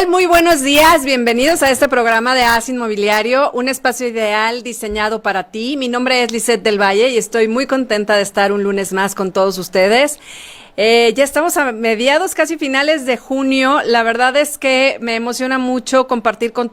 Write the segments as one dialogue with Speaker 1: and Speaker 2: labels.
Speaker 1: tal? Muy buenos días, bienvenidos a este programa de AS Inmobiliario, un espacio ideal diseñado para ti. Mi nombre es Lisette del Valle y estoy muy contenta de estar un lunes más con todos ustedes. Ya estamos a mediados, casi finales de junio. La verdad es que me emociona mucho compartir con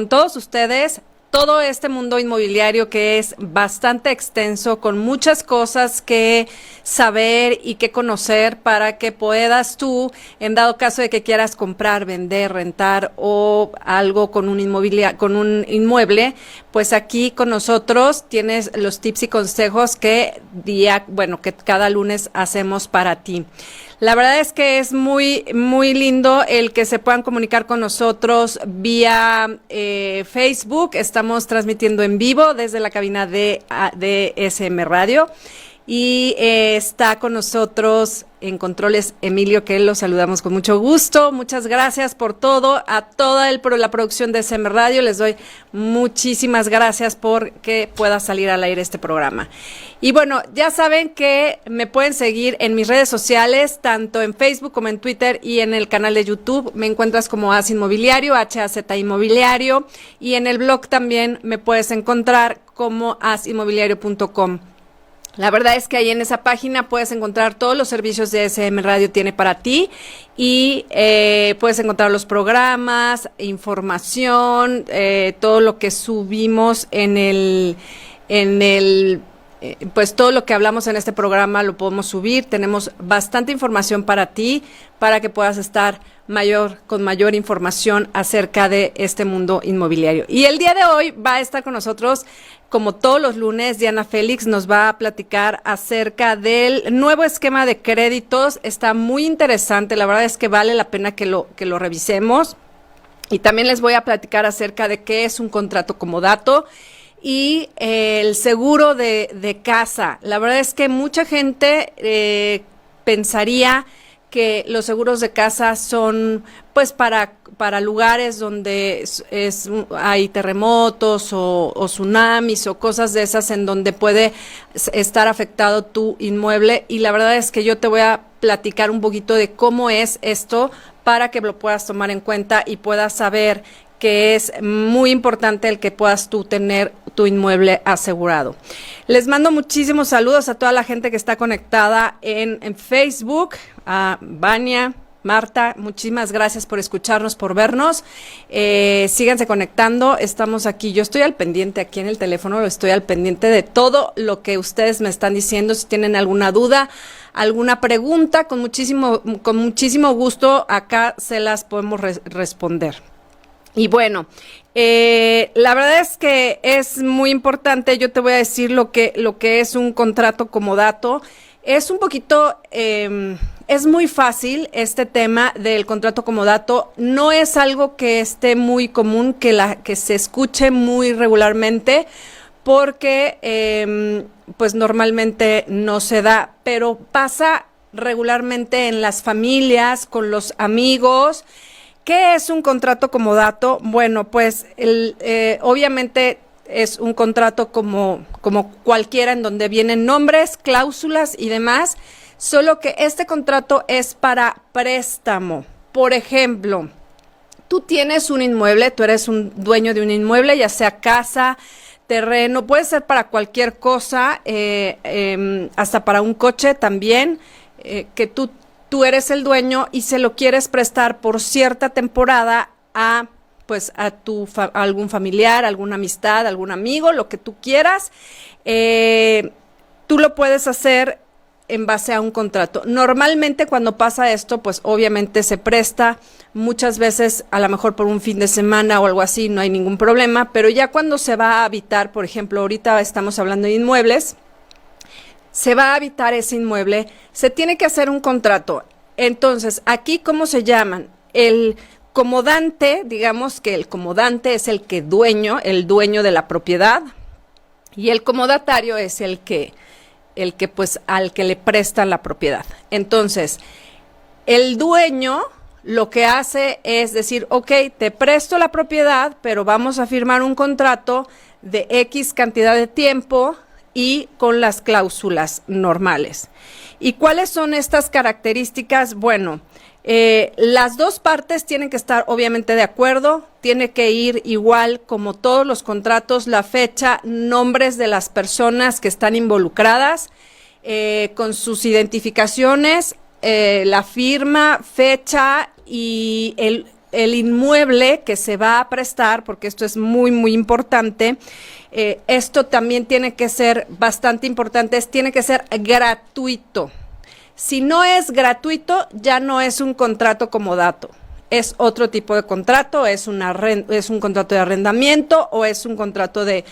Speaker 1: todos ustedes todo este mundo inmobiliario que es bastante extenso, con muchas cosas que saber y que conocer para que puedas tú, en dado caso de que quieras comprar, vender, rentar o algo con un inmueble, pues aquí con nosotros tienes los tips y consejos que cada lunes hacemos para ti. La verdad es que es muy, muy lindo el que se puedan comunicar con nosotros vía Facebook. Estamos transmitiendo en vivo desde la cabina de SM Radio. Y está con nosotros en controles Emilio, que lo saludamos con mucho gusto. Muchas gracias por todo. A toda la producción de SM Radio les doy muchísimas gracias por que pueda salir al aire este programa. Y bueno, ya saben que me pueden seguir en mis redes sociales, tanto en Facebook como en Twitter y en el canal de YouTube. Me encuentras como AS Inmobiliario, HAZ Inmobiliario. Y en el blog también me puedes encontrar como asinmobiliario.com. La verdad es que ahí en esa página puedes encontrar todos los servicios de SM Radio tiene para ti y puedes encontrar los programas, información, todo lo que subimos pues todo lo que hablamos en este programa lo podemos subir. Tenemos bastante información para ti, para que puedas estar con mayor información acerca de este mundo inmobiliario. Y el día de hoy va a estar con nosotros, como todos los lunes, Diana Félix nos va a platicar acerca del nuevo esquema de créditos. Está muy interesante, la verdad es que vale la pena que lo revisemos. Y también les voy a platicar acerca de qué es un contrato comodato y el seguro de casa. La verdad es que mucha gente pensaría que los seguros de casa son pues para lugares donde hay terremotos o tsunamis o cosas de esas en donde puede estar afectado tu inmueble, y la verdad es que yo te voy a platicar un poquito de cómo es esto para que lo puedas tomar en cuenta y puedas saber que es muy importante el que puedas tú tener tu inmueble asegurado. Les mando muchísimos saludos a toda la gente que está conectada en Facebook, a Vania, Marta, muchísimas gracias por escucharnos, por vernos. Síganse conectando, estamos aquí. Yo estoy al pendiente aquí en el teléfono, estoy al pendiente de todo lo que ustedes me están diciendo. Si tienen alguna duda, alguna pregunta, con muchísimo gusto acá se las podemos responder. Y bueno, la verdad es que es muy importante. Yo te voy a decir lo que es un contrato comodato. Es un poquito, es muy fácil este tema del contrato comodato. No es algo que esté muy común, que se escuche muy regularmente, porque pues normalmente no se da, pero pasa regularmente en las familias, con los amigos. ¿Qué es un contrato comodato? Bueno, pues obviamente es un contrato como cualquiera, en donde vienen nombres, cláusulas y demás, solo que este contrato es para préstamo. Por ejemplo, tú tienes un inmueble, tú eres un dueño de un inmueble, ya sea casa, terreno, puede ser para cualquier cosa, hasta para un coche también, que tú eres el dueño y se lo quieres prestar por cierta temporada a algún familiar, alguna amistad, algún amigo, lo que tú quieras. Tú lo puedes hacer en base a un contrato. Normalmente cuando pasa esto, pues obviamente se presta muchas veces, a lo mejor por un fin de semana o algo así, no hay ningún problema, pero ya cuando se va a habitar, por ejemplo, ahorita estamos hablando de inmuebles, se va a habitar ese inmueble, se tiene que hacer un contrato. Entonces, aquí, ¿cómo se llaman? El comodante, digamos que el comodante es el dueño de la propiedad, y el comodatario es el que pues al que le prestan la propiedad. Entonces, el dueño lo que hace es decir, ok, te presto la propiedad, pero vamos a firmar un contrato de X cantidad de tiempo y con las cláusulas normales. ¿Y cuáles son estas características? Bueno, Las dos partes tienen que estar obviamente de acuerdo, tiene que ir igual como todos los contratos, la fecha, nombres de las personas que están involucradas, con sus identificaciones, la firma, fecha y el inmueble que se va a prestar, porque esto es muy, muy importante. Esto también tiene que ser bastante importante, tiene que ser gratuito. Si no es gratuito, ya no es un contrato comodato. Es otro tipo de contrato, es un contrato de arrendamiento o es un contrato de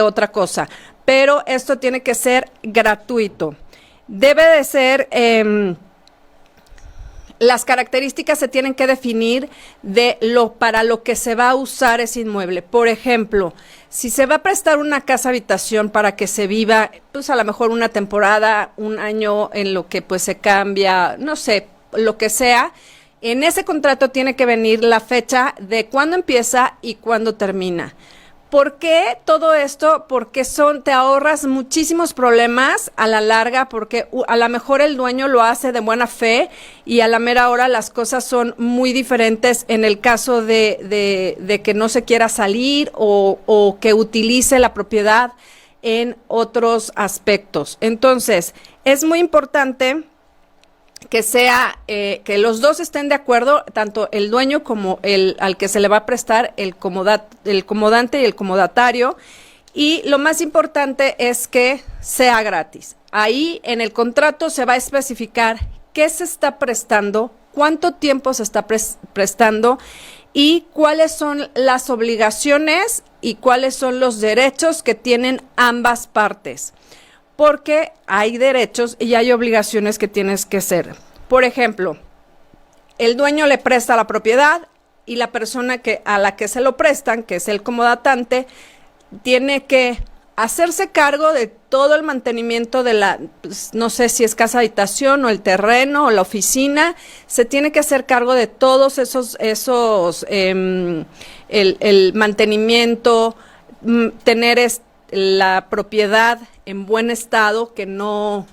Speaker 1: otra cosa. Pero esto tiene que ser gratuito. Debe de ser, las características se tienen que definir para lo que se va a usar ese inmueble. Por ejemplo, si se va a prestar una casa habitación para que se viva, pues a lo mejor una temporada, un año en lo que pues se cambia, no sé, lo que sea, en ese contrato tiene que venir la fecha de cuándo empieza y cuándo termina. ¿Por qué todo esto? Porque te ahorras muchísimos problemas a la larga, porque a lo mejor el dueño lo hace de buena fe y a la mera hora las cosas son muy diferentes en el caso de que no se quiera salir o que utilice la propiedad en otros aspectos. Entonces, es muy importante que que los dos estén de acuerdo, tanto el dueño como al que se le va a prestar, el comodante y el comodatario, y lo más importante es que sea gratis. Ahí en el contrato se va a especificar qué se está prestando, cuánto tiempo se está prestando y cuáles son las obligaciones y cuáles son los derechos que tienen ambas partes. Porque hay derechos y hay obligaciones que tienes que hacer. Por ejemplo, el dueño le presta la propiedad y la persona a la que se lo prestan, que es el comodatante, tiene que hacerse cargo de todo el mantenimiento de pues, no sé si es casa habitación o el terreno o la oficina, se tiene que hacer cargo de todos el mantenimiento, tener la propiedad en buen estado, que no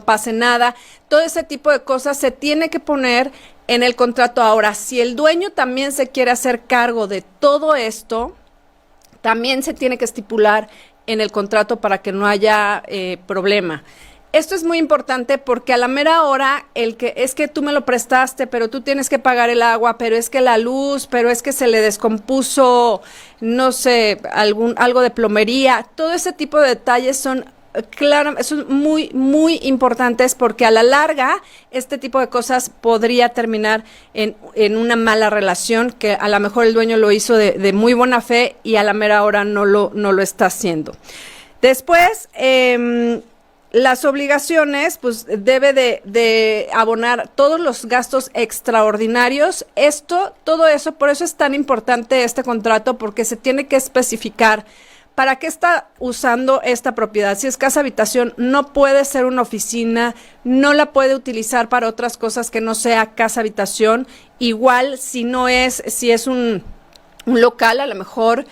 Speaker 1: pase nada. Todo ese tipo de cosas se tiene que poner en el contrato. Ahora, si el dueño también se quiere hacer cargo de todo esto, también se tiene que estipular en el contrato para que no haya problema. Esto es muy importante porque a la mera hora es que tú me lo prestaste, pero tú tienes que pagar el agua, pero es que la luz, pero es que se le descompuso, no sé, algo de plomería. Todo ese tipo de detalles son muy, muy importantes porque a la larga este tipo de cosas podría terminar en una mala relación, que a lo mejor el dueño lo hizo de muy buena fe y a la mera hora no lo está haciendo. Después, las obligaciones, pues debe de abonar todos los gastos extraordinarios. Todo eso, por eso es tan importante este contrato, porque se tiene que especificar para qué está usando esta propiedad. Si es casa habitación, no puede ser una oficina, no la puede utilizar para otras cosas que no sea casa habitación. Igual, si es un local, a lo mejor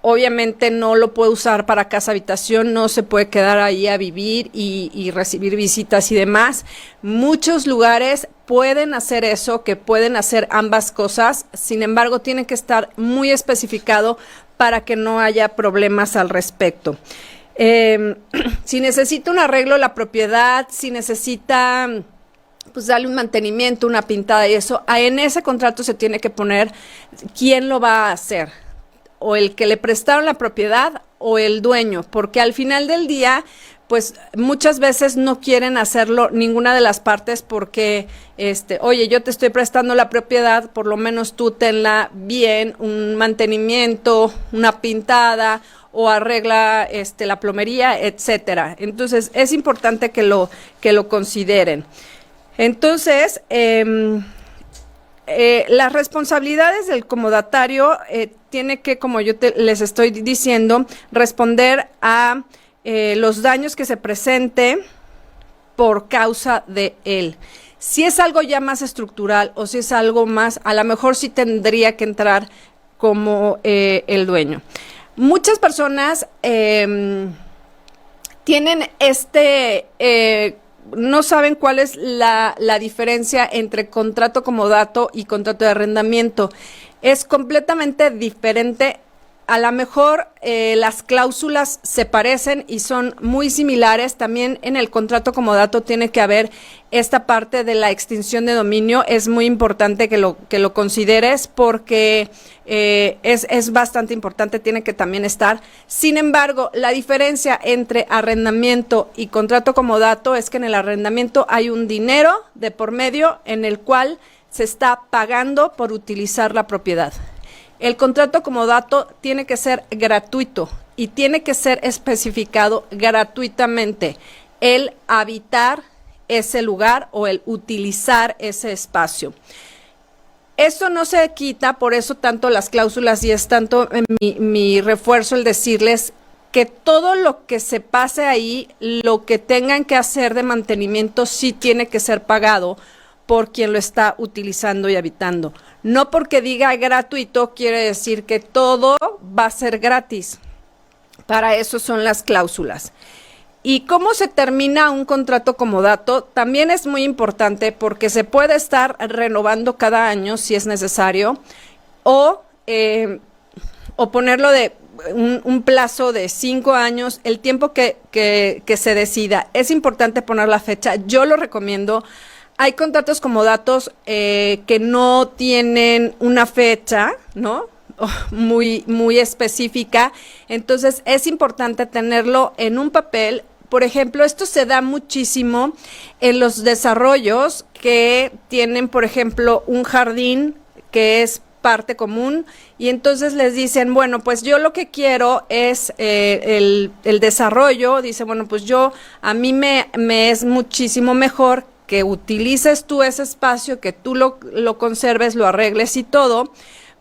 Speaker 1: obviamente no lo puede usar para casa habitación, no se puede quedar ahí a vivir y recibir visitas y demás. Muchos lugares pueden hacer eso, que pueden hacer ambas cosas, sin embargo tiene que estar muy especificado para que no haya problemas al respecto. Si necesita un arreglo la propiedad, si necesita pues darle un mantenimiento, una pintada y eso, en ese contrato se tiene que poner quién lo va a hacer, o el que le prestaron la propiedad o el dueño, porque al final del día, pues muchas veces no quieren hacerlo ninguna de las partes porque, oye, yo te estoy prestando la propiedad, por lo menos tú tenla bien, un mantenimiento, una pintada o arregla la plomería, etcétera. Entonces, es importante que lo consideren. Entonces, las responsabilidades del comodatario tiene que, como yo les estoy diciendo, responder a los daños que se presente por causa de él. Si es algo ya más estructural o si es algo más, a lo mejor sí tendría que entrar como el dueño. Muchas personas tienen no saben cuál es la diferencia entre contrato comodato y contrato de arrendamiento. Es completamente diferente. A lo mejor las cláusulas se parecen y son muy similares. También en el contrato comodato tiene que haber esta parte de la extinción de dominio. Es muy importante que lo consideres porque es bastante importante, tiene que también estar. Sin embargo, la diferencia entre arrendamiento y contrato comodato es que en el arrendamiento hay un dinero de por medio en el cual se está pagando por utilizar la propiedad. El contrato comodato tiene que ser gratuito y tiene que ser especificado gratuitamente el habitar ese lugar o el utilizar ese espacio. Esto no se quita, por eso tanto las cláusulas y es tanto mi refuerzo el decirles que todo lo que se pase ahí, lo que tengan que hacer de mantenimiento sí tiene que ser pagado por quien lo está utilizando y habitando. No porque diga gratuito quiere decir que todo va a ser gratis. Para eso son las cláusulas. ¿Y cómo se termina un contrato comodato? También es muy importante porque se puede estar renovando cada año si es necesario o ponerlo de un plazo de 5 años, el tiempo que se decida. Es importante poner la fecha. Yo lo recomiendo. Hay contratos comodatos que no tienen una fecha, ¿no? Muy específica. Entonces, es importante tenerlo en un papel. Por ejemplo, esto se da muchísimo en los desarrollos que tienen, por ejemplo, un jardín que es parte común y entonces les dicen, bueno, pues yo lo que quiero es el desarrollo. Dice, bueno, pues a mí me es muchísimo mejor que utilices tú ese espacio, que tú lo conserves, lo arregles y todo,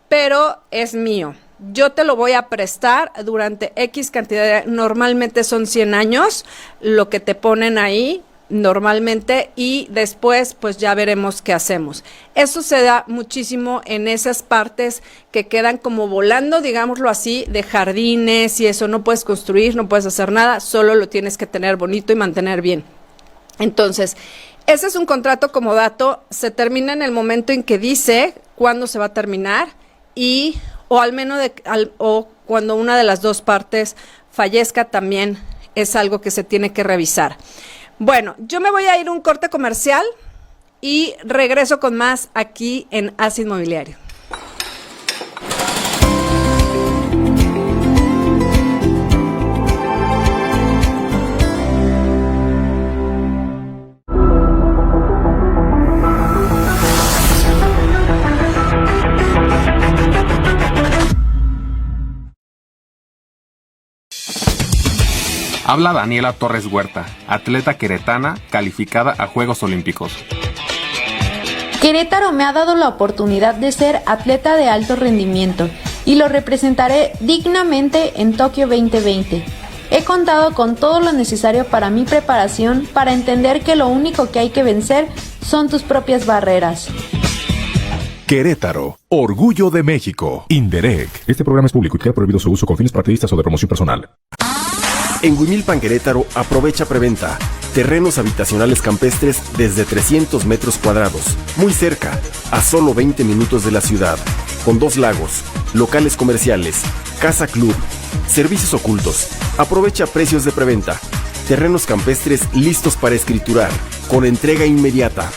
Speaker 1: pero es mío. Yo te lo voy a prestar durante X cantidad, normalmente son 100 años, lo que te ponen ahí normalmente y después pues ya veremos qué hacemos. Eso se da muchísimo en esas partes que quedan como volando, digámoslo así, de jardines y eso, no puedes construir, no puedes hacer nada, solo lo tienes que tener bonito y mantener bien. Entonces, ese es un contrato comodato, se termina en el momento en que dice cuándo se va a terminar o al menos o cuando una de las dos partes fallezca también es algo que se tiene que revisar. Bueno, yo me voy a ir a un corte comercial y regreso con más aquí en As Inmobiliario.
Speaker 2: Habla Daniela Torres Huerta, atleta queretana calificada a Juegos Olímpicos.
Speaker 3: Querétaro me ha dado la oportunidad de ser atleta de alto rendimiento y lo representaré dignamente en Tokio 2020. He contado con todo lo necesario para mi preparación para entender que lo único que hay que vencer son tus propias barreras.
Speaker 4: Querétaro, orgullo de México. Inderec. Este programa es público y queda prohibido su uso con fines partidistas o de promoción personal.
Speaker 5: En Huimilpan, Querétaro, aprovecha preventa. Terrenos habitacionales campestres desde 300 metros cuadrados. Muy cerca, a solo 20 minutos de la ciudad. Con 2 lagos, locales comerciales, casa club, servicios ocultos. Aprovecha precios de preventa. Terrenos campestres listos para escriturar, con entrega inmediata.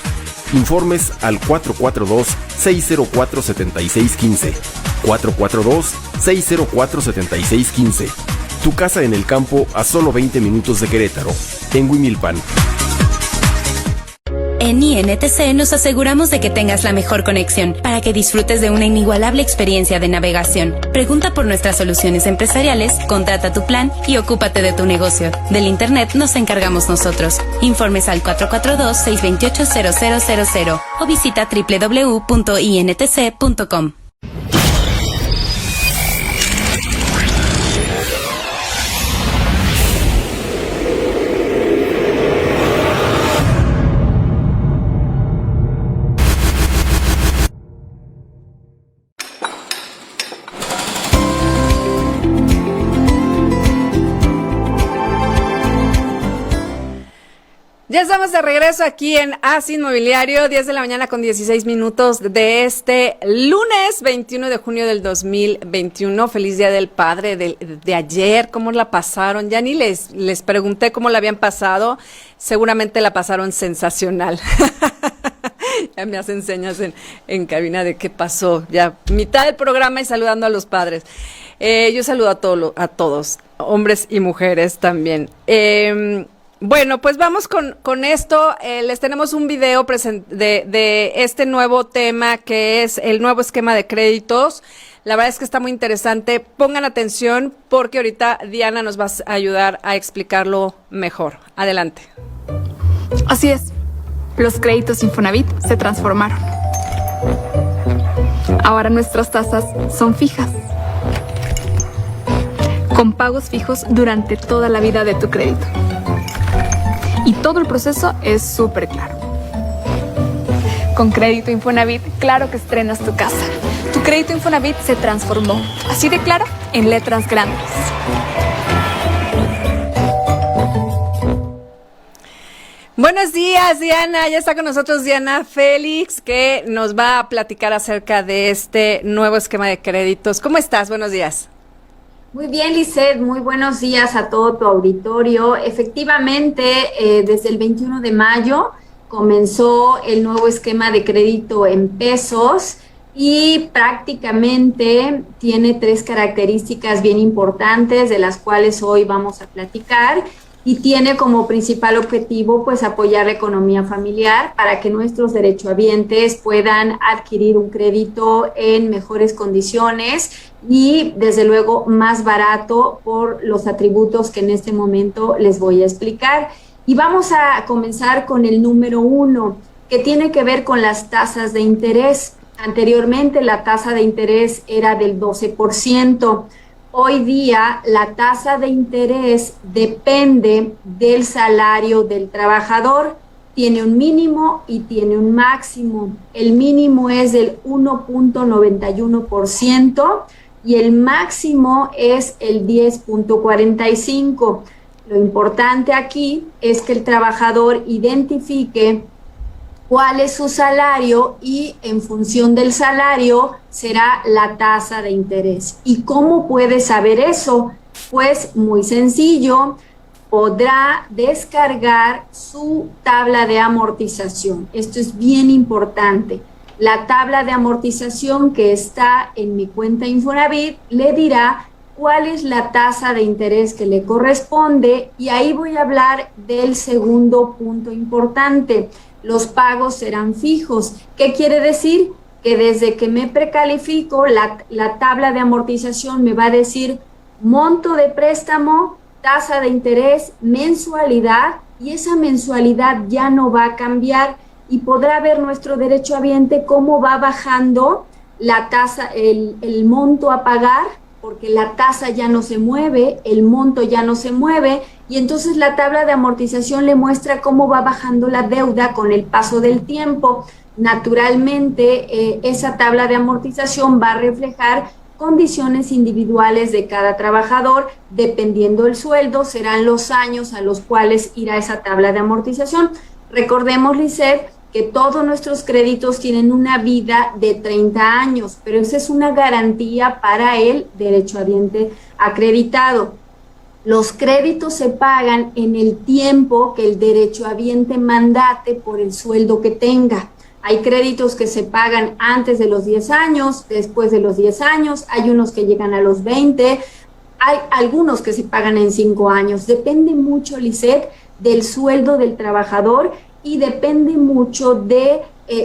Speaker 5: Informes al 442-604-7615. 442-604-7615. Tu casa en el campo a solo 20 minutos de Querétaro, en Huimilpan.
Speaker 6: En INTC nos aseguramos de que tengas la mejor conexión para que disfrutes de una inigualable experiencia de navegación. Pregunta por nuestras soluciones empresariales, contrata tu plan y ocúpate de tu negocio. Del Internet nos encargamos nosotros. Informes al 442-628-0000 o visita www.intc.com.
Speaker 1: Ya estamos de regreso aquí en AS Inmobiliario, 10 de la mañana con 16 minutos de este lunes 21 de junio del 2021. Feliz Día del Padre de ayer. ¿Cómo la pasaron? Ya ni les pregunté cómo la habían pasado. Seguramente la pasaron sensacional. Ya me hacen señas en cabina de qué pasó. Ya mitad del programa y saludando a los padres. Yo saludo a todos, hombres y mujeres también. Bueno, pues vamos con esto. Les tenemos un video de este nuevo tema que es el nuevo esquema de créditos. La verdad es que está muy interesante. Pongan atención porque ahorita Diana nos va a ayudar a explicarlo mejor. Adelante.
Speaker 7: Así es. Los créditos Infonavit se transformaron. Ahora nuestras tasas son fijas, con pagos fijos durante toda la vida de tu crédito. Y todo el proceso es súper claro. Con crédito Infonavit, claro que estrenas tu casa. Tu crédito Infonavit se transformó, así de claro, en letras grandes.
Speaker 1: Buenos días, Diana. Ya está con nosotros Diana Félix, que nos va a platicar acerca de este nuevo esquema de créditos. ¿Cómo estás? Buenos días.
Speaker 8: Muy bien, Lisette, muy buenos días a todo tu auditorio. Efectivamente, desde el 21 de mayo comenzó el nuevo esquema de crédito en pesos y prácticamente tiene 3 características bien importantes de las cuales hoy vamos a platicar y tiene como principal objetivo pues apoyar la economía familiar para que nuestros derechohabientes puedan adquirir un crédito en mejores condiciones y desde luego más barato por los atributos que en este momento les voy a explicar. Y vamos a comenzar con el número 1, que tiene que ver con las tasas de interés. Anteriormente la tasa de interés era del 12%. Hoy día la tasa de interés depende del salario del trabajador. Tiene un mínimo y tiene un máximo. El mínimo es del 1.91% y el máximo es el 10.45%. Lo importante aquí es que el trabajador identifique cuál es su salario y en función del salario será la tasa de interés. ¿Y cómo puede saber eso? Pues muy sencillo, podrá descargar su tabla de amortización. Esto es bien importante. La tabla de amortización que está en mi cuenta Infonavit le dirá cuál es la tasa de interés que le corresponde y ahí voy a hablar del segundo punto importante. Los pagos serán fijos. ¿Qué quiere decir? Que desde que me precalifico, la tabla de amortización me va a decir monto de préstamo, tasa de interés, mensualidad, y esa mensualidad ya no va a cambiar y podrá ver nuestro derechohabiente cómo va bajando la tasa, el monto a pagar, porque la tasa ya no se mueve, el monto ya no se mueve, y entonces la tabla de amortización le muestra cómo va bajando la deuda con el paso del tiempo. Naturalmente, esa tabla de amortización va a reflejar condiciones individuales de cada trabajador, dependiendo del sueldo, serán los años a los cuales irá esa tabla de amortización. Recordemos, Lisette, que todos nuestros créditos tienen una vida de 30 años, pero esa es una garantía para el derechohabiente acreditado. Los créditos se pagan en el tiempo que el derechohabiente mandate por el sueldo que tenga. Hay créditos que se pagan antes de los 10 años, después de los 10 años, hay unos que llegan a los 20, hay algunos que se pagan en 5 años. Depende mucho, Lisette, del sueldo del trabajador y depende mucho de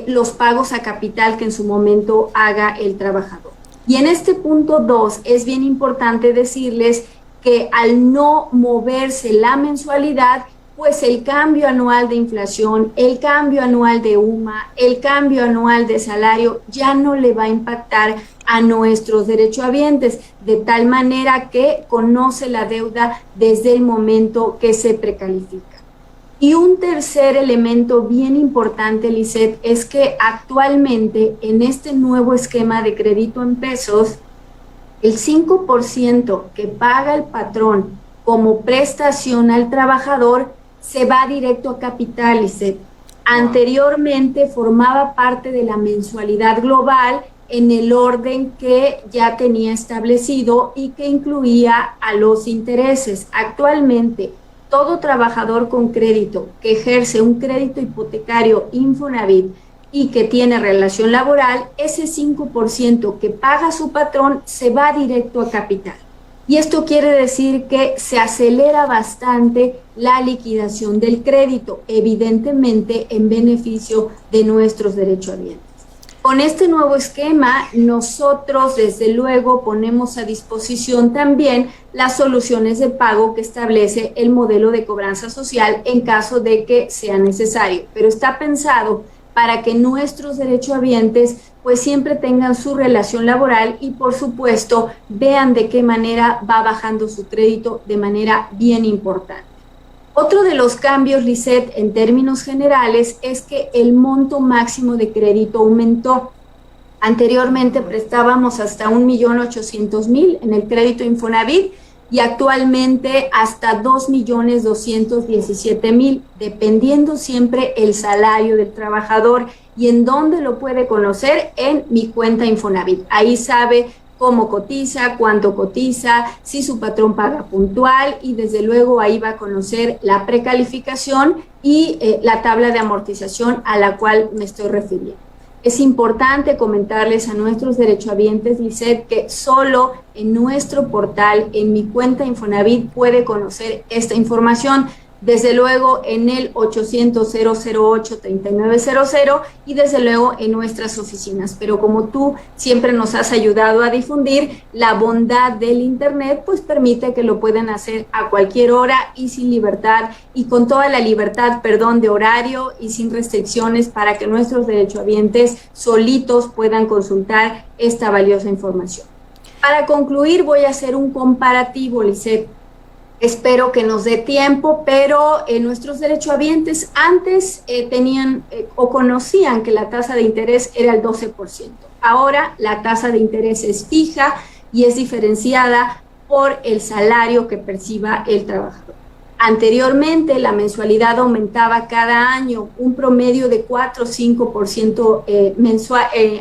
Speaker 8: los pagos a capital que en su momento haga el trabajador. Y en este punto 2 es bien importante decirles que al no moverse la mensualidad, pues el cambio anual de inflación, el cambio anual de UMA, el cambio anual de salario ya no le va a impactar a nuestros derechohabientes, de tal manera que conoce la deuda desde el momento que se precalifica. Y un tercer elemento bien importante, Lisette, es que actualmente en este nuevo esquema de crédito en pesos, el 5% que paga el patrón como prestación al trabajador se va directo a capital, Lisset. Anteriormente formaba parte de la mensualidad global en el orden que ya tenía establecido y que incluía a los intereses. Actualmente, todo trabajador con crédito que ejerce un crédito hipotecario Infonavit y que tiene relación laboral, ese 5% que paga su patrón se va directo a capital. Y esto quiere decir que se acelera bastante la liquidación del crédito, evidentemente en beneficio de nuestros derechohabientes. Con este nuevo esquema, nosotros desde luego ponemos a disposición también las soluciones de pago que establece el modelo de cobranza social en caso de que sea necesario, pero está pensado para que nuestros derechohabientes pues siempre tengan su relación laboral y por supuesto vean de qué manera va bajando su crédito de manera bien importante. Otro de los cambios, Lisset, en términos generales, es que el monto máximo de crédito aumentó. Anteriormente prestábamos hasta 1.800.000 en el crédito Infonavit y actualmente hasta 2.217.000, dependiendo siempre el salario del trabajador. ¿Y en dónde lo puede conocer? En mi cuenta Infonavit. Ahí sabe cómo cotiza, cuánto cotiza, si su patrón paga puntual y desde luego ahí va a conocer la precalificación y la tabla de amortización a la cual me estoy refiriendo. Es importante comentarles a nuestros derechohabientes, Lisset, que solo en nuestro portal, en mi cuenta Infonavit, puede conocer esta información. Desde luego en el 800-008-3900 y desde luego en nuestras oficinas. Pero como tú siempre nos has ayudado a difundir, la bondad del Internet pues permite que lo puedan hacer a cualquier hora y sin libertad y con toda la libertad, de horario y sin restricciones para que nuestros derechohabientes solitos puedan consultar esta valiosa información. Para concluir voy a hacer un comparativo, Lisset. Espero que nos dé tiempo, pero nuestros derechohabientes antes tenían o conocían que la tasa de interés era el 12%. Ahora la tasa de interés es fija y es diferenciada por el salario que perciba el trabajador. Anteriormente la mensualidad aumentaba cada año, un promedio de 4 o 5%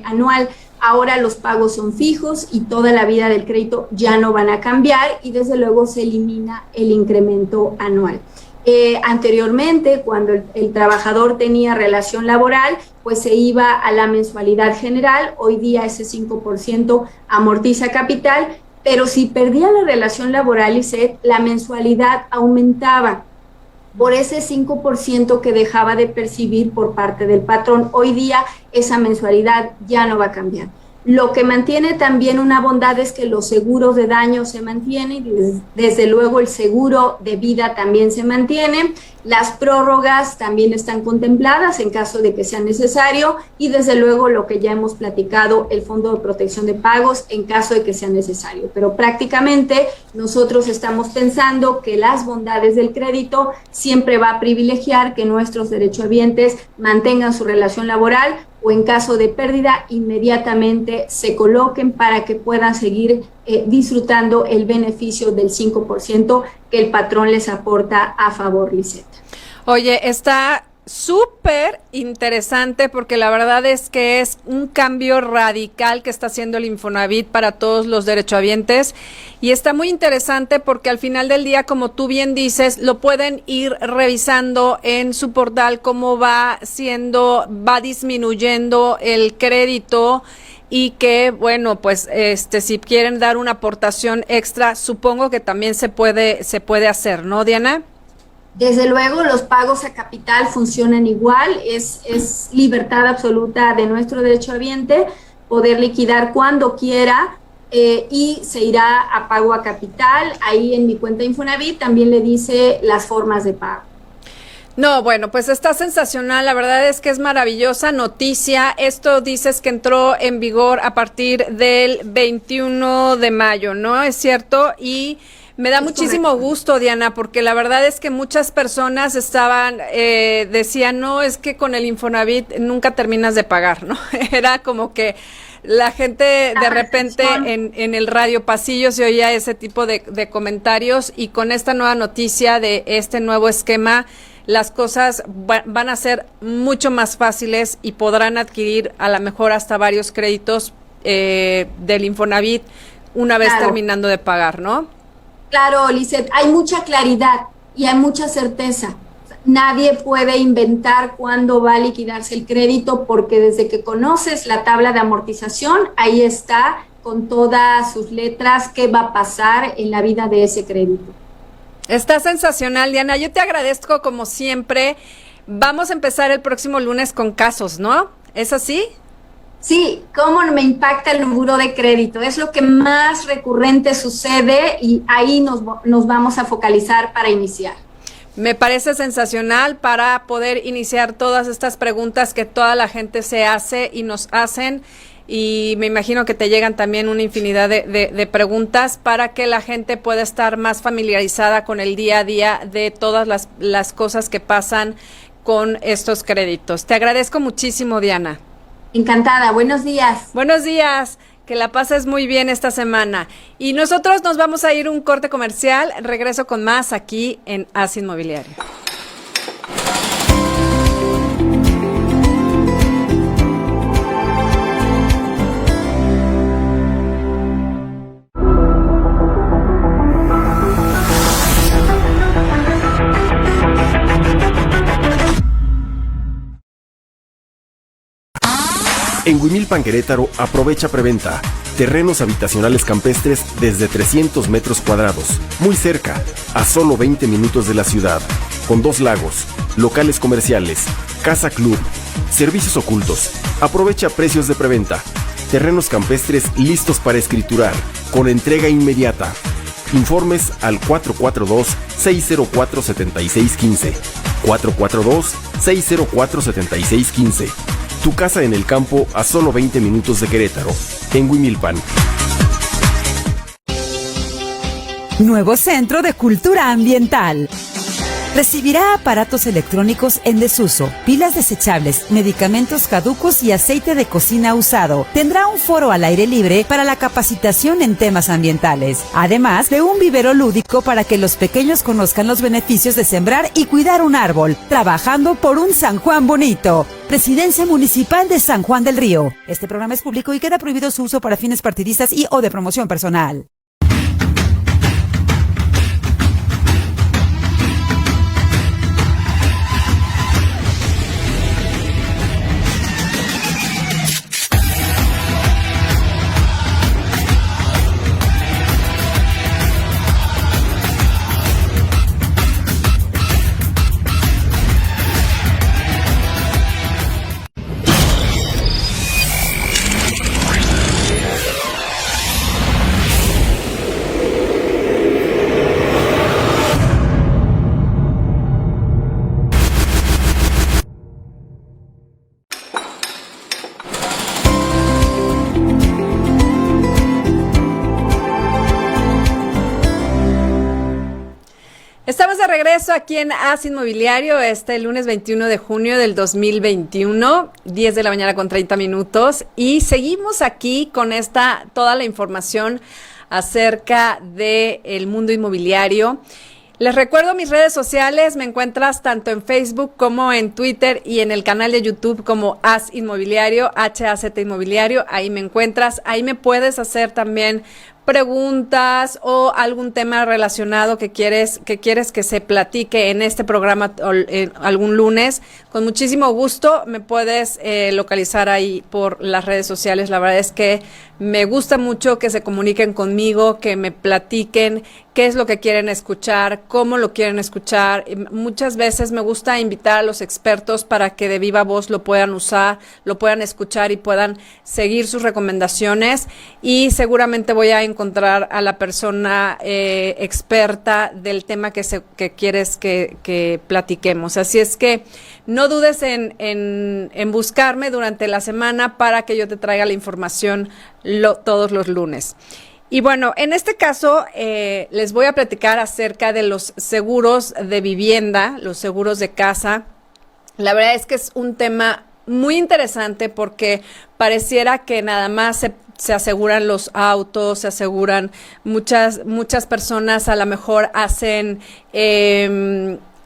Speaker 8: anual. Ahora los pagos son fijos y toda la vida del crédito ya no van a cambiar y desde luego se elimina el incremento anual. Anteriormente, cuando el trabajador tenía relación laboral, pues se iba a la mensualidad general. Hoy día ese 5% amortiza capital, pero si perdía la relación laboral, la mensualidad aumentaba por ese 5% que dejaba de percibir por parte del patrón. Hoy día esa mensualidad ya no va a cambiar. Lo que mantiene también una bondad es que los seguros de daño se mantienen y desde luego el seguro de vida también se mantiene. Las prórrogas también están contempladas en caso de que sea necesario y desde luego lo que ya hemos platicado, el Fondo de Protección de Pagos en caso de que sea necesario. Pero prácticamente nosotros estamos pensando que las bondades del crédito siempre va a privilegiar que nuestros derechohabientes mantengan su relación laboral o en caso de pérdida inmediatamente se coloquen para que puedan seguir disfrutando el beneficio del 5% que el patrón les aporta a favor, Lisset.
Speaker 1: Oye, está súper interesante porque la verdad es que es un cambio radical que está haciendo el Infonavit para todos los derechohabientes y está muy interesante porque al final del día, como tú bien dices, lo pueden ir revisando en su portal cómo va disminuyendo el crédito y que, bueno, pues si quieren dar una aportación extra, supongo que también se puede hacer, ¿no, Diana?
Speaker 8: Desde luego, los pagos a capital funcionan igual, es libertad absoluta de nuestro derechohabiente poder liquidar cuando quiera y se irá a pago a capital. Ahí en mi cuenta Infonavit también le dice las formas de pago.
Speaker 1: No, bueno, pues está sensacional, la verdad es que es maravillosa noticia. Esto dices que entró en vigor a partir del 21 de mayo, ¿no? ¿Es cierto? Y me da muchísimo gusto, Diana, porque la verdad es que muchas personas decían, no, es que con el Infonavit nunca terminas de pagar, ¿no? Era como que la gente de repente en el radio pasillo se oía ese tipo de comentarios, y con esta nueva noticia de este nuevo esquema, las cosas van a ser mucho más fáciles y podrán adquirir a lo mejor hasta varios créditos del Infonavit una vez terminando de pagar, ¿no?
Speaker 8: Claro, Lisette, hay mucha claridad y hay mucha certeza. Nadie puede inventar cuándo va a liquidarse el crédito, porque desde que conoces la tabla de amortización, ahí está con todas sus letras qué va a pasar en la vida de ese crédito.
Speaker 1: Está sensacional, Diana. Yo te agradezco como siempre. Vamos a empezar el próximo lunes con casos, ¿no? ¿Es así?
Speaker 8: Sí, cómo me impacta el buró de crédito. Es lo que más recurrente sucede y ahí nos vamos a focalizar para iniciar.
Speaker 1: Me parece sensacional para poder iniciar todas estas preguntas que toda la gente se hace y nos hacen, y me imagino que te llegan también una infinidad de preguntas para que la gente pueda estar más familiarizada con el día a día de todas las cosas que pasan con estos créditos. Te agradezco muchísimo, Diana.
Speaker 8: Encantada, buenos días.
Speaker 1: Buenos días. Que la pases muy bien esta semana. Y nosotros nos vamos a ir a un corte comercial. Regreso con más aquí en As Inmobiliario.
Speaker 5: En Huimilpan, Querétaro, aprovecha preventa. Terrenos habitacionales campestres desde 300 metros cuadrados, muy cerca, a solo 20 minutos de la ciudad, con 2 lagos, locales comerciales, casa club, servicios ocultos. Aprovecha precios de preventa. Terrenos campestres listos para escriturar, con entrega inmediata. Informes al 442-604-7615. 442-604-7615. Tu casa en el campo a solo 20 minutos de Querétaro, en Huimilpan.
Speaker 9: Nuevo Centro de Cultura Ambiental. Recibirá aparatos electrónicos en desuso, pilas desechables, medicamentos caducos y aceite de cocina usado. Tendrá un foro al aire libre para la capacitación en temas ambientales, además de un vivero lúdico para que los pequeños conozcan los beneficios de sembrar y cuidar un árbol, trabajando por un San Juan bonito. Presidencia Municipal de San Juan del Río. Este programa es público y queda prohibido su uso para fines partidistas y o de promoción personal.
Speaker 1: Estamos de regreso aquí en As Inmobiliario este lunes 21 de junio del 2021, 10 de la mañana con 30 minutos, y seguimos aquí con toda la información acerca del mundo inmobiliario. Les recuerdo mis redes sociales, me encuentras tanto en Facebook como en Twitter y en el canal de YouTube como As Inmobiliario, HAZ Inmobiliario, ahí me encuentras, ahí me puedes hacer también preguntas o algún tema relacionado que quieres que se platique en este programa algún lunes. Con muchísimo gusto me puedes localizar ahí por las redes sociales. La verdad es que me gusta mucho que se comuniquen conmigo, que me platiquen qué es lo que quieren escuchar, cómo lo quieren escuchar. Muchas veces me gusta invitar a los expertos para que de viva voz lo puedan usar, lo puedan escuchar y puedan seguir sus recomendaciones, y seguramente voy a encontrar a la persona experta del tema que quieres que platiquemos. Así es que no dudes en buscarme durante la semana para que yo te traiga la información todos los lunes. Y bueno, en este caso les voy a platicar acerca de los seguros de vivienda, los seguros de casa. La verdad es que es un tema muy interesante porque pareciera que nada más se aseguran los autos, se aseguran muchas personas a lo mejor hacen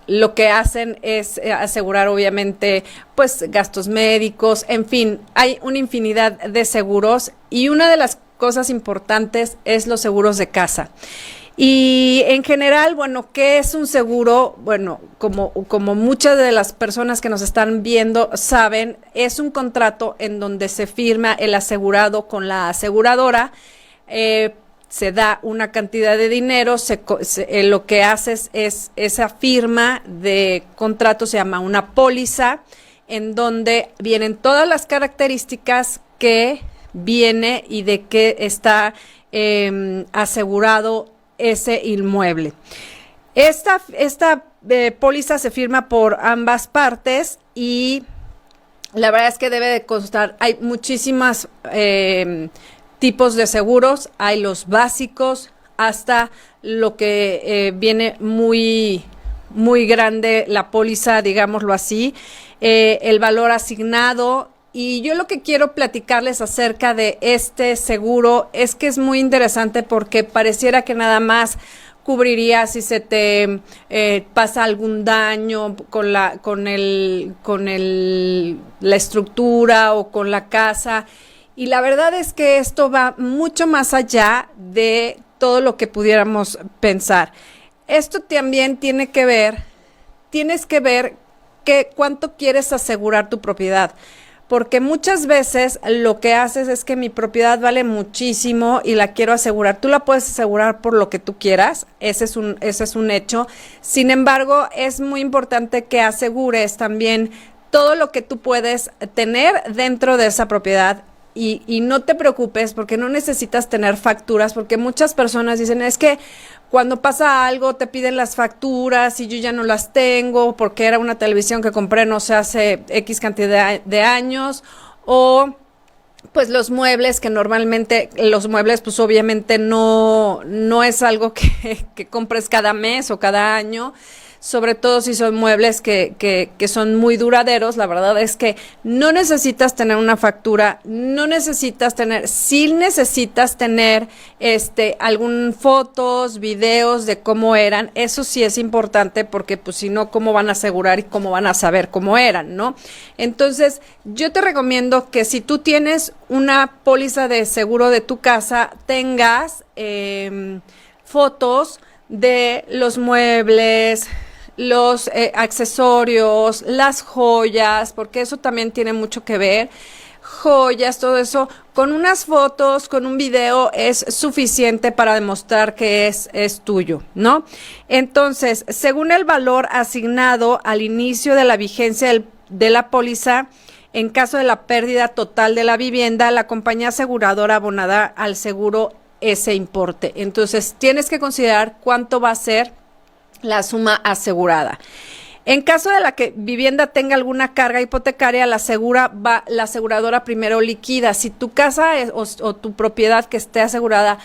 Speaker 1: lo que hacen es asegurar obviamente pues gastos médicos, en fin, hay una infinidad de seguros y una de las cosas importantes es los seguros de casa. Y en general, bueno, ¿qué es un seguro? Bueno, como muchas de las personas que nos están viendo saben, es un contrato en donde se firma el asegurado con la aseguradora, se da una cantidad de dinero, lo que haces es esa firma de contrato, se llama una póliza, en donde vienen todas las características que viene y de qué está asegurado ese inmueble. Esta póliza se firma por ambas partes y la verdad es que debe de constar, hay muchísimas tipos de seguros, hay los básicos hasta lo que viene muy grande la póliza, digámoslo así, el valor asignado. Y yo lo que quiero platicarles acerca de este seguro es que es muy interesante porque pareciera que nada más cubriría si se te pasa algún daño con la estructura o con la casa. Y la verdad es que esto va mucho más allá de todo lo que pudiéramos pensar. Esto también tienes que ver cuánto quieres asegurar tu propiedad. Porque muchas veces lo que haces es que mi propiedad vale muchísimo y la quiero asegurar. Tú la puedes asegurar por lo que tú quieras, ese es un hecho. Sin embargo, es muy importante que asegures también todo lo que tú puedes tener dentro de esa propiedad. Y no te preocupes porque no necesitas tener facturas, porque muchas personas dicen, es que cuando pasa algo te piden las facturas y yo ya no las tengo porque era una televisión que compré, no sé, hace X cantidad de años, o pues los muebles, que normalmente los muebles pues obviamente no es algo que compres cada mes o cada año. Sobre todo si son muebles que son muy duraderos, la verdad es que no necesitas tener una factura, sí necesitas tener algún fotos, videos de cómo eran, eso sí es importante porque pues si no, ¿cómo van a asegurar y cómo van a saber cómo eran, no? Entonces, yo te recomiendo que si tú tienes una póliza de seguro de tu casa, tengas fotos de los muebles, los accesorios, las joyas, porque eso también tiene mucho que ver, joyas, todo eso, con unas fotos, con un video es suficiente para demostrar que es tuyo, ¿no? Entonces, según el valor asignado al inicio de la vigencia de la póliza, en caso de la pérdida total de la vivienda, la compañía aseguradora abonará al seguro ese importe. Entonces, tienes que considerar cuánto va a ser la suma asegurada. En caso de la que vivienda tenga alguna carga hipotecaria, la aseguradora primero liquida. Si tu casa o tu propiedad que esté asegurada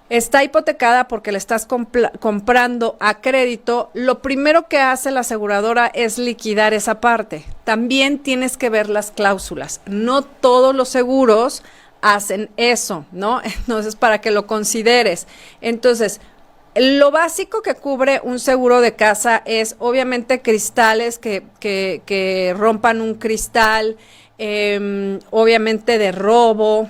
Speaker 1: está hipotecada porque la estás comprando a crédito, lo primero que hace la aseguradora es liquidar esa parte. También tienes que ver las cláusulas. No todos los seguros hacen eso, ¿no? Entonces, para que lo consideres. Entonces, lo básico que cubre un seguro de casa es obviamente cristales que rompan un cristal, obviamente de robo,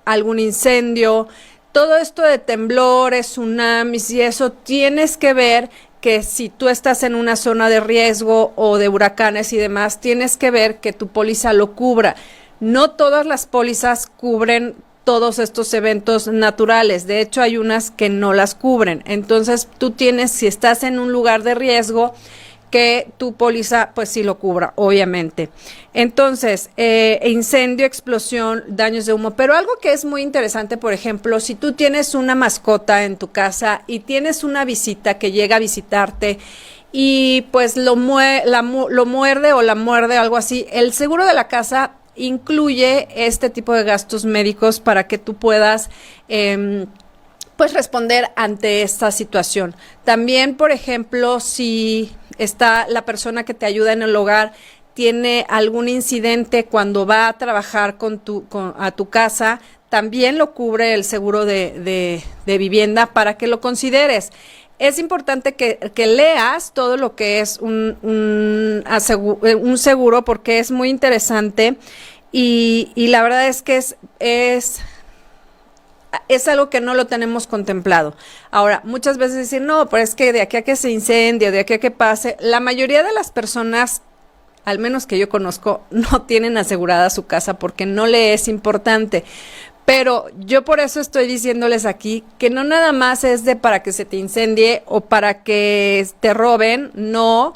Speaker 1: algún incendio, todo esto de temblores, tsunamis y eso, tienes que ver que si tú estás en una zona de riesgo o de huracanes y demás, tienes que ver que tu póliza lo cubra. No todas las pólizas cubren todos estos eventos naturales. De hecho, hay unas que no las cubren. Entonces, tú tienes, si estás en un lugar de riesgo, que tu póliza, pues sí lo cubra, obviamente. Entonces, incendio, explosión, daños de humo. Pero algo que es muy interesante, por ejemplo, si tú tienes una mascota en tu casa y tienes una visita que llega a visitarte y pues lo muerde o la muerde, algo así, el seguro de la casa incluye este tipo de gastos médicos para que tú puedas pues responder ante esta situación. También, por ejemplo, si está la persona que te ayuda en el hogar, tiene algún incidente cuando va a trabajar a tu casa, también lo cubre el seguro de vivienda para que lo consideres. Es importante que leas todo lo que es un seguro, porque es muy interesante y la verdad es que es algo que no lo tenemos contemplado. Ahora, muchas veces dicen, no, pero es que de aquí a que se incendie, de aquí a que pase, la mayoría de las personas, al menos que yo conozco, no tienen asegurada su casa porque no le es importante. Pero yo por eso estoy diciéndoles aquí que no nada más es para que se te incendie o para que te roben, no.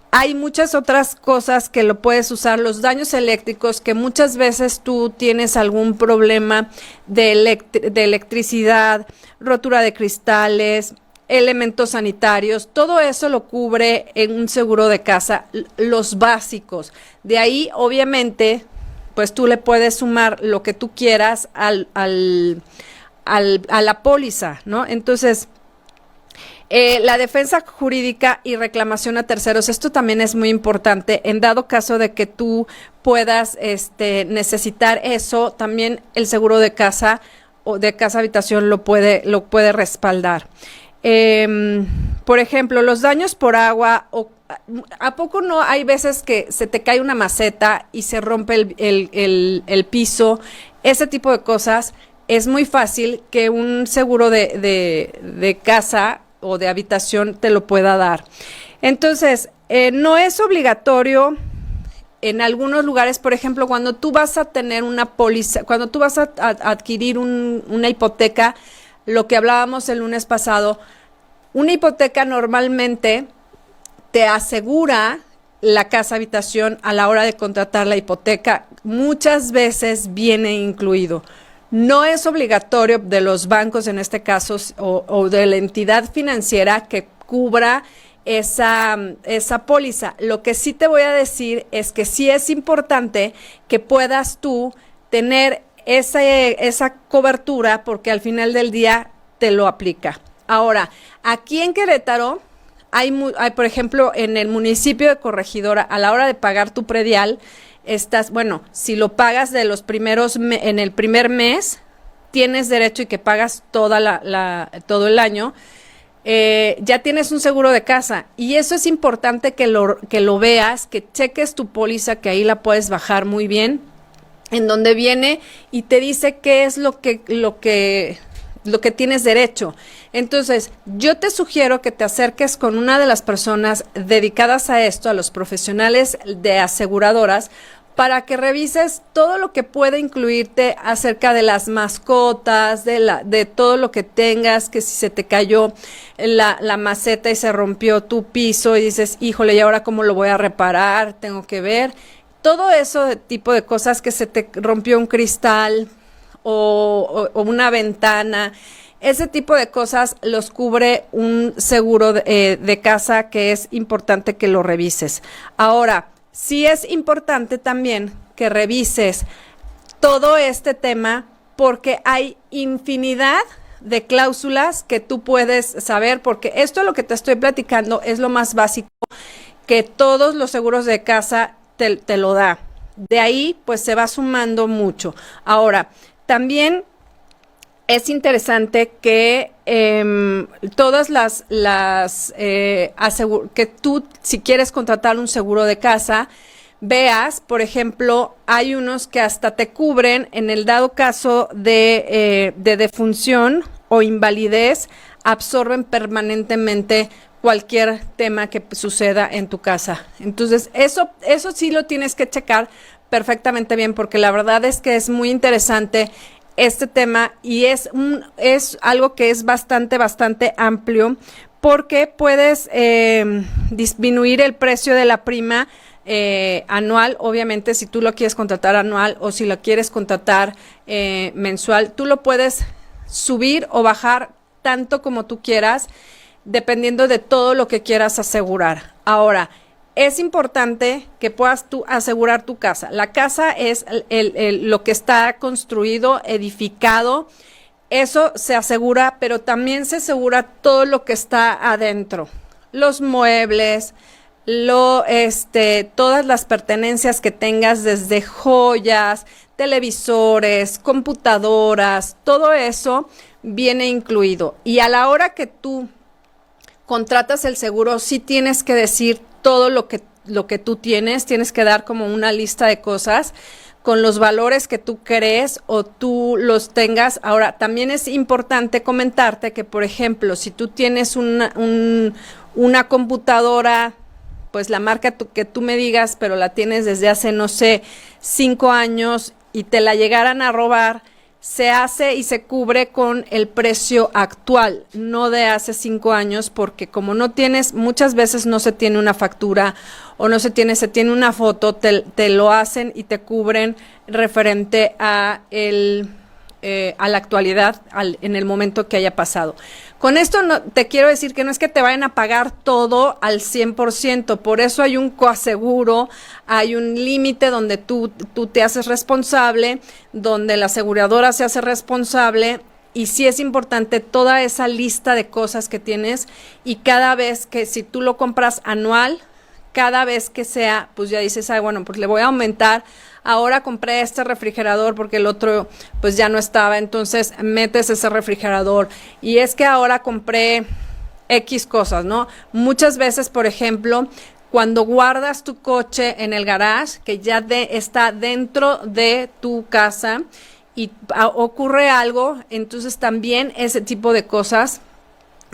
Speaker 1: Hay muchas otras cosas que lo puedes usar, los daños eléctricos, que muchas veces tú tienes algún problema de electricidad, rotura de cristales, elementos sanitarios, todo eso lo cubre en un seguro de casa, los básicos. De ahí, obviamente, pues tú le puedes sumar lo que tú quieras a la póliza, ¿no? Entonces, la defensa jurídica y reclamación a terceros, esto también es muy importante. En dado caso de que tú puedas necesitar eso, también el seguro de casa o de casa habitación lo puede respaldar. Por ejemplo, los daños por agua, ¿a poco no hay veces que se te cae una maceta y se rompe el piso? Ese tipo de cosas es muy fácil que un seguro de casa o de habitación te lo pueda dar. Entonces, no es obligatorio en algunos lugares. Por ejemplo, cuando tú vas a tener una póliza, cuando tú vas a adquirir una hipoteca, lo que hablábamos el lunes pasado, una hipoteca normalmente te asegura la casa habitación a la hora de contratar la hipoteca. Muchas veces viene incluido. No es obligatorio de los bancos en este caso o de la entidad financiera que cubra esa póliza. Lo que sí te voy a decir es que sí es importante que puedas tú tener esa cobertura, porque al final del día te lo aplica. Ahora, aquí en Querétaro hay, por ejemplo, en el municipio de Corregidora, a la hora de pagar tu predial, si lo pagas de los primeros en el primer mes, tienes derecho y que pagas todo el año, ya tienes un seguro de casa. Y eso es importante que lo veas, que cheques tu póliza, que ahí la puedes bajar muy bien, en donde viene y te dice qué es lo que tienes derecho. Entonces, yo te sugiero que te acerques con una de las personas dedicadas a esto, a los profesionales de aseguradoras, para que revises todo lo que puede incluirte acerca de las mascotas, de todo lo que tengas, que si se te cayó la maceta y se rompió tu piso y dices, híjole, ¿y ahora cómo lo voy a reparar? Tengo que ver. Todo eso tipo de cosas, que se te rompió un cristal o una ventana, ese tipo de cosas los cubre un seguro de casa, que es importante que lo revises. Ahora, sí es importante también que revises todo este tema, porque hay infinidad de cláusulas que tú puedes saber, porque esto lo que te estoy platicando es lo más básico que todos los seguros de casa te lo da. De ahí, pues se va sumando mucho. Ahora, también es interesante que todas que tú, si quieres contratar un seguro de casa, veas, por ejemplo, hay unos que hasta te cubren en el dado caso de defunción o invalidez, absorben permanentemente cualquier tema que suceda en tu casa. Entonces, eso sí lo tienes que checar perfectamente bien, porque la verdad es que es muy interesante este tema y es algo que es bastante amplio, porque puedes disminuir el precio de la prima anual. Obviamente, si tú lo quieres contratar anual o si lo quieres contratar mensual, tú lo puedes subir o bajar tanto como tú quieras, dependiendo de todo lo que quieras asegurar. Ahora, es importante que puedas tú asegurar tu casa. La casa es lo que está construido, edificado. Eso se asegura, pero también se asegura todo lo que está adentro. Los muebles, todas las pertenencias que tengas, desde joyas, televisores, computadoras, todo eso viene incluido. Y a la hora que tú contratas el seguro, sí tienes que decir todo lo que tú tienes que dar como una lista de cosas con los valores que tú crees o tú los tengas. Ahora, también es importante comentarte que, por ejemplo, si tú tienes una computadora, pues la marca que tú me digas, pero la tienes desde hace, no sé, 5 años y te la llegaran a robar, se hace y se cubre con el precio actual, no de hace 5 años, porque como no tienes, muchas veces no se tiene una factura o no se tiene una foto, te lo hacen y te cubren referente a la actualidad, en el momento que haya pasado. Con esto no, te quiero decir que no es que te vayan a pagar todo al 100%, por eso hay un coaseguro, hay un límite donde tú te haces responsable, donde la aseguradora se hace responsable, y sí es importante toda esa lista de cosas que tienes, y cada vez que, si tú lo compras anual, cada vez que sea, pues ya dices, ay, bueno, pues le voy a aumentar. Ahora compré este refrigerador porque el otro pues ya no estaba, entonces metes ese refrigerador. Y es que ahora compré X cosas, ¿no? Muchas veces, por ejemplo, cuando guardas tu coche en el garage, que ya está dentro de tu casa y ocurre algo, entonces también ese tipo de cosas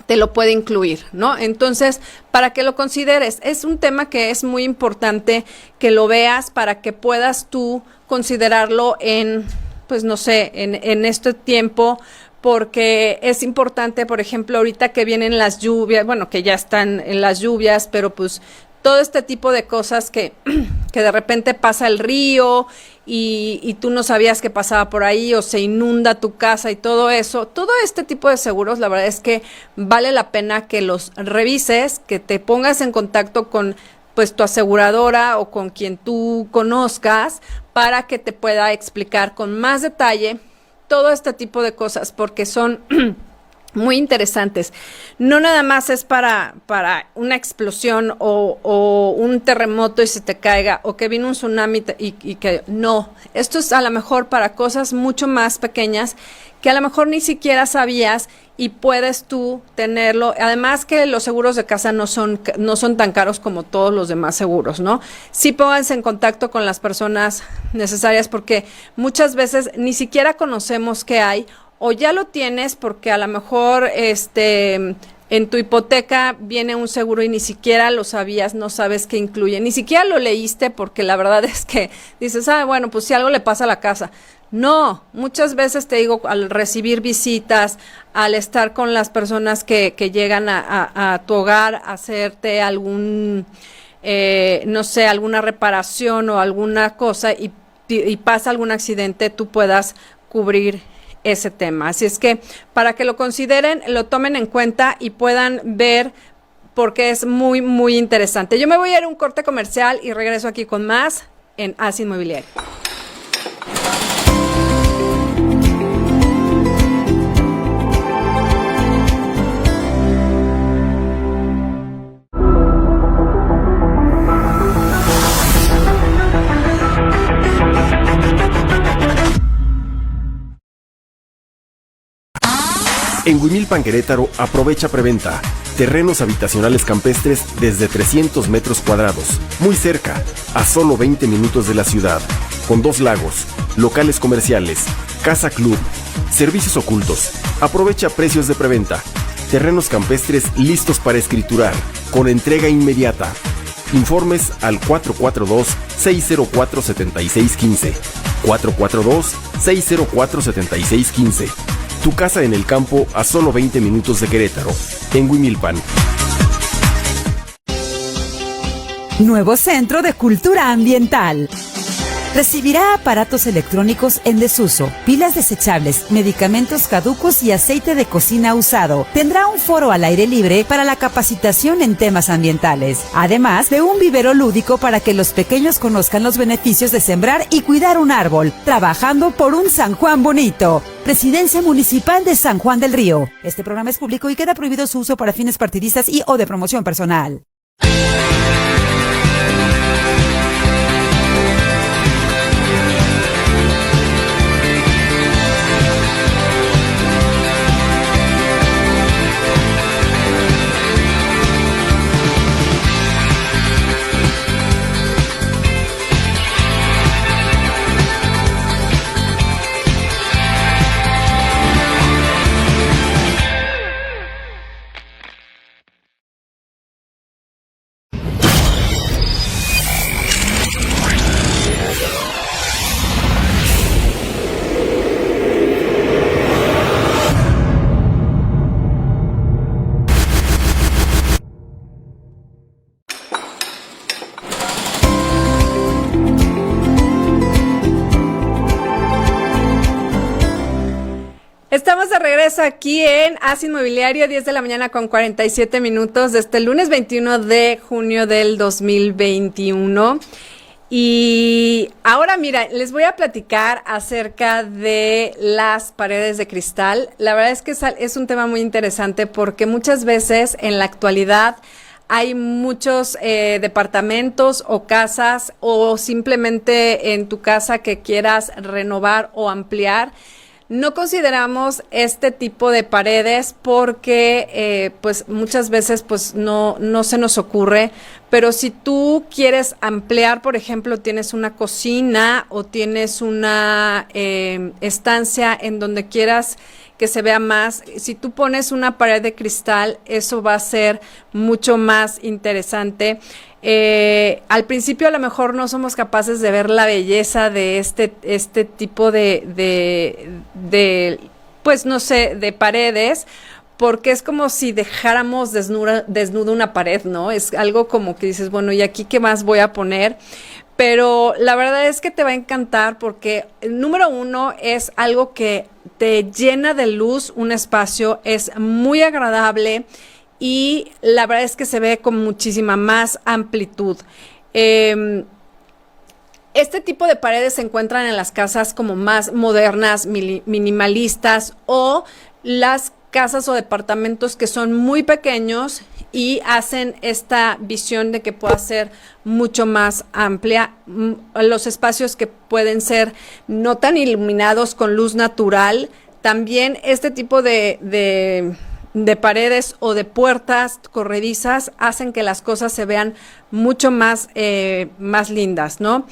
Speaker 1: te lo puede incluir, ¿no? Entonces, para que lo consideres, es un tema que es muy importante que lo veas para que puedas tú considerarlo en, pues no sé, en este tiempo, porque es importante, por ejemplo, ahorita que vienen las lluvias, bueno, que ya están en las lluvias, pero pues todo este tipo de cosas que de repente pasa el río y tú no sabías que pasaba por ahí, o se inunda tu casa y todo eso, todo este tipo de seguros, la verdad es que vale la pena que los revises, que te pongas en contacto con pues tu aseguradora o con quien tú conozcas para que te pueda explicar con más detalle todo este tipo de cosas, porque son muy interesantes. No nada más es para una explosión o un terremoto y se te caiga, o que vino un tsunami y que no. Esto es a lo mejor para cosas mucho más pequeñas que a lo mejor ni siquiera sabías y puedes tú tenerlo. Además que los seguros de casa no son tan caros como todos los demás seguros, ¿no? Sí, pónganse en contacto con las personas necesarias, porque muchas veces ni siquiera conocemos qué hay, o ya lo tienes porque a lo mejor en tu hipoteca viene un seguro y ni siquiera lo sabías, no sabes qué incluye, ni siquiera lo leíste, porque la verdad es que dices, bueno, pues si algo le pasa a la casa. No, muchas veces te digo, al recibir visitas, al estar con las personas que llegan a tu hogar a hacerte algún, no sé, alguna reparación o alguna cosa y pasa algún accidente, tú puedas cubrir ese tema. Así es que para que lo consideren, lo tomen en cuenta y puedan ver, porque es muy, muy interesante. Yo me voy a ir a un corte comercial y regreso aquí con más en As Inmobiliario.
Speaker 5: En Huimilpan, Querétaro, aprovecha preventa. Terrenos habitacionales campestres desde 300 metros cuadrados, muy cerca, a solo 20 minutos de la ciudad, con 2 lagos, locales comerciales, casa club, servicios ocultos. Aprovecha precios de preventa. Terrenos campestres listos para escriturar, con entrega inmediata. Informes al 442-604-7615. 442-604-7615. Tu casa en el campo a solo 20 minutos de Querétaro, en Huimilpan.
Speaker 9: Nuevo Centro de Cultura Ambiental. Recibirá aparatos electrónicos en desuso, pilas desechables, medicamentos caducos y aceite de cocina usado. Tendrá un foro al aire libre para la capacitación en temas ambientales, además de un vivero lúdico para que los pequeños conozcan los beneficios de sembrar y cuidar un árbol, trabajando por un San Juan bonito. Presidencia Municipal de San Juan del Río. Este programa es público y queda prohibido su uso para fines partidistas y o de promoción personal.
Speaker 1: regreso aquí en As Inmobiliario, 10 de la mañana con 47 minutos, desde el lunes 21 de junio del 2021. Y ahora, mira, les voy a platicar acerca de las paredes de cristal. La verdad es que es un tema muy interesante porque muchas veces en la actualidad hay muchos departamentos o casas o simplemente en tu casa que quieras renovar o ampliar. No consideramos este tipo de paredes porque pues muchas veces pues no se nos ocurre, pero si tú quieres ampliar, por ejemplo, tienes una cocina o tienes una estancia en donde quieras que se vea más, si tú pones una pared de cristal, eso va a ser mucho más interesante. Al principio a lo mejor no somos capaces de ver la belleza de este tipo de pues no sé, de paredes, porque es como si dejáramos desnuda una pared, ¿no? Es algo como que dices, bueno, ¿y aquí qué más voy a poner? Pero la verdad es que te va a encantar porque, número uno, es algo que te llena de luz un espacio, es muy agradable y la verdad es que se ve con muchísima más amplitud. Este tipo de paredes se encuentran en las casas como más modernas, minimalistas, o las casas o departamentos que son muy pequeños y hacen esta visión de que pueda ser mucho más amplia. Los espacios que pueden ser no tan iluminados con luz natural. También este tipo de paredes o de puertas corredizas hacen que las cosas se vean mucho más lindas, ¿no?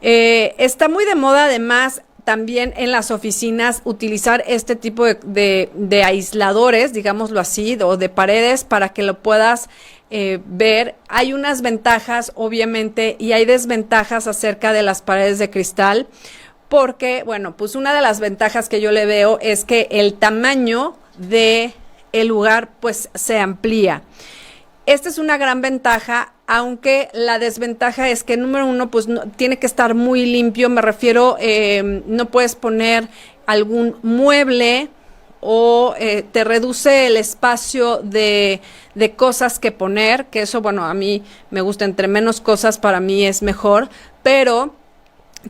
Speaker 1: Está muy de moda además también en las oficinas utilizar este tipo de aisladores, digámoslo así, o de paredes para que lo puedas ver. Hay unas ventajas, obviamente, y hay desventajas acerca de las paredes de cristal, porque, bueno, pues una de las ventajas que yo le veo es que el tamaño de el lugar pues se amplía. Esta es una gran ventaja, aunque la desventaja es que, número uno, pues no, tiene que estar muy limpio. Me refiero, no puedes poner algún mueble o te reduce el espacio de cosas que poner, que eso, bueno, a mí me gusta, entre menos cosas para mí es mejor, pero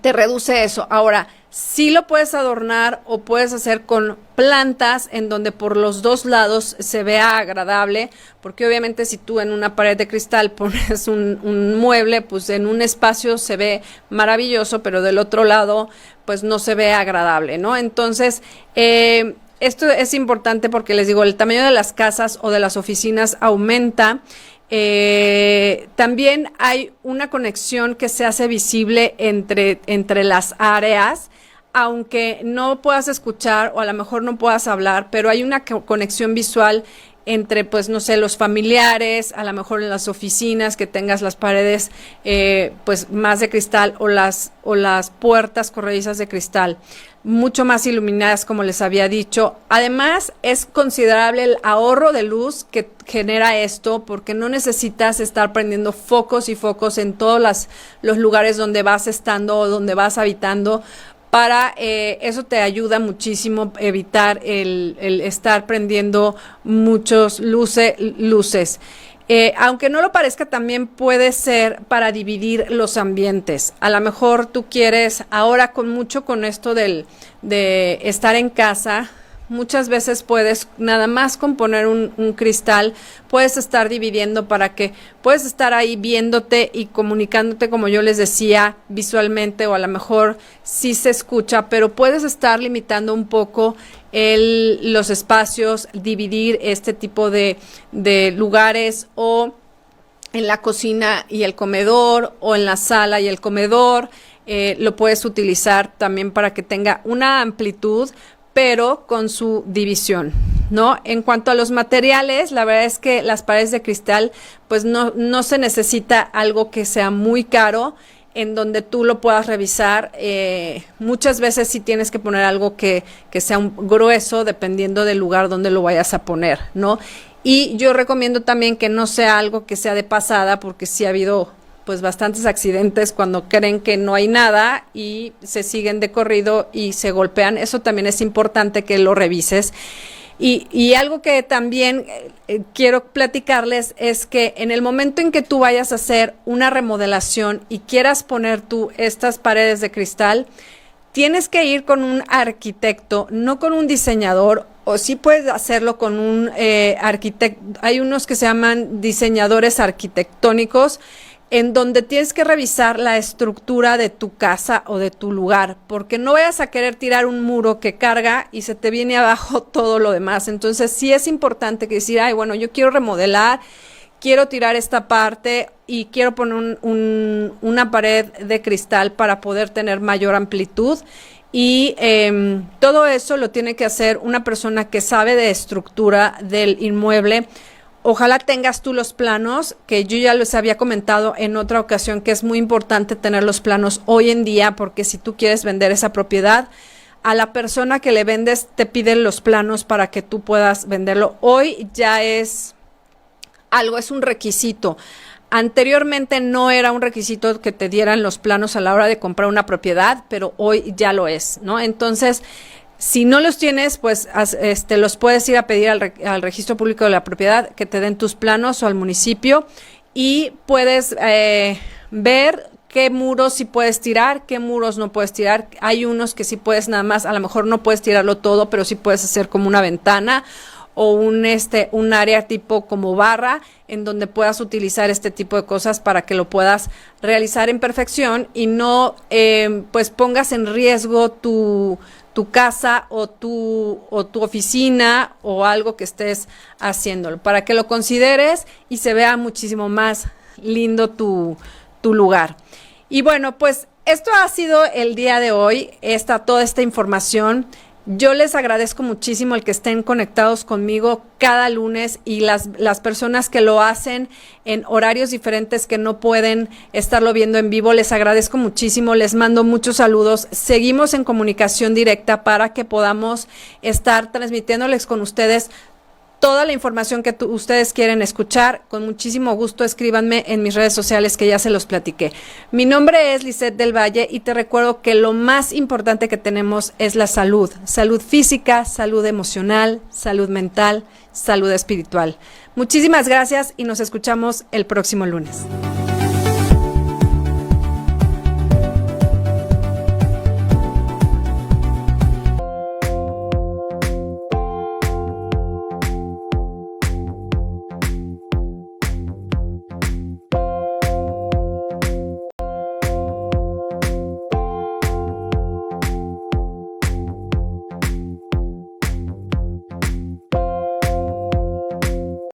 Speaker 1: te reduce eso. Ahora, sí lo puedes adornar o puedes hacer con plantas en donde por los dos lados se vea agradable, porque obviamente si tú en una pared de cristal pones un mueble, pues en un espacio se ve maravilloso, pero del otro lado pues no se ve agradable, ¿no? Entonces, esto es importante porque les digo, el tamaño de las casas o de las oficinas aumenta. También hay una conexión que se hace visible entre las áreas, aunque no puedas escuchar o a lo mejor no puedas hablar, pero hay una conexión visual entre, pues, no sé, los familiares, a lo mejor en las oficinas, que tengas las paredes, pues, más de cristal o las puertas corredizas de cristal, mucho más iluminadas, como les había dicho. Además, es considerable el ahorro de luz que genera esto, porque no necesitas estar prendiendo focos y focos en todos los lugares donde vas estando o donde vas habitando. Para eso te ayuda muchísimo evitar el estar prendiendo muchos luces. Aunque no lo parezca, también puede ser para dividir los ambientes. A lo mejor tú quieres, ahora con esto de estar en casa, muchas veces puedes, nada más con poner un cristal, puedes estar dividiendo para que puedes estar ahí viéndote y comunicándote, como yo les decía, visualmente, o a lo mejor sí se escucha, pero puedes estar limitando un poco los espacios, dividir este tipo de lugares, o en la cocina y el comedor, o en la sala y el comedor. Lo puedes utilizar también para que tenga una amplitud, pero con su división, ¿no? En cuanto a los materiales, la verdad es que las paredes de cristal, pues no se necesita algo que sea muy caro, en donde tú lo puedas revisar. Muchas veces sí tienes que poner algo que sea grueso, dependiendo del lugar donde lo vayas a poner, ¿no? Y yo recomiendo también que no sea algo que sea de pasada, porque sí ha habido pues bastantes accidentes cuando creen que no hay nada y se siguen de corrido y se golpean. Eso también es importante que lo revises. Y algo que también quiero platicarles es que en el momento en que tú vayas a hacer una remodelación y quieras poner tú estas paredes de cristal, tienes que ir con un arquitecto, no con un diseñador, o sí puedes hacerlo con un arquitecto. Hay unos que se llaman diseñadores arquitectónicos, en donde tienes que revisar la estructura de tu casa o de tu lugar, porque no vayas a querer tirar un muro que carga y se te viene abajo todo lo demás. Entonces sí es importante que decir, ay, bueno, yo quiero remodelar, quiero tirar esta parte y quiero poner una pared de cristal para poder tener mayor amplitud. Y todo eso lo tiene que hacer una persona que sabe de estructura del inmueble. Ojalá tengas tú los planos, que yo ya les había comentado en otra ocasión que es muy importante tener los planos hoy en día, porque si tú quieres vender esa propiedad, a la persona que le vendes te piden los planos para que tú puedas venderlo. Hoy ya es algo, es un requisito. Anteriormente no era un requisito que te dieran los planos a la hora de comprar una propiedad, pero hoy ya lo es, ¿no? Entonces, si no los tienes, pues los puedes ir a pedir al Registro Público de la Propiedad que te den tus planos o al municipio y puedes ver qué muros sí puedes tirar, qué muros no puedes tirar. Hay unos que sí puedes nada más, a lo mejor no puedes tirarlo todo, pero sí puedes hacer como una ventana o un área tipo como barra en donde puedas utilizar este tipo de cosas para que lo puedas realizar en perfección y no pues pongas en riesgo tu casa o tu oficina o algo que estés haciéndolo, para que lo consideres y se vea muchísimo más lindo tu lugar. Y bueno, pues esto ha sido el día de hoy, toda esta información. Yo les agradezco muchísimo el que estén conectados conmigo cada lunes y las personas que lo hacen en horarios diferentes que no pueden estarlo viendo en vivo. Les agradezco muchísimo, les mando muchos saludos. Seguimos en comunicación directa para que podamos estar transmitiéndoles con ustedes toda la información que ustedes quieren escuchar. Con muchísimo gusto escríbanme en mis redes sociales que ya se los platiqué. Mi nombre es Lisette del Valle y te recuerdo que lo más importante que tenemos es la salud. Salud física, salud emocional, salud mental, salud espiritual. Muchísimas gracias y nos escuchamos el próximo lunes.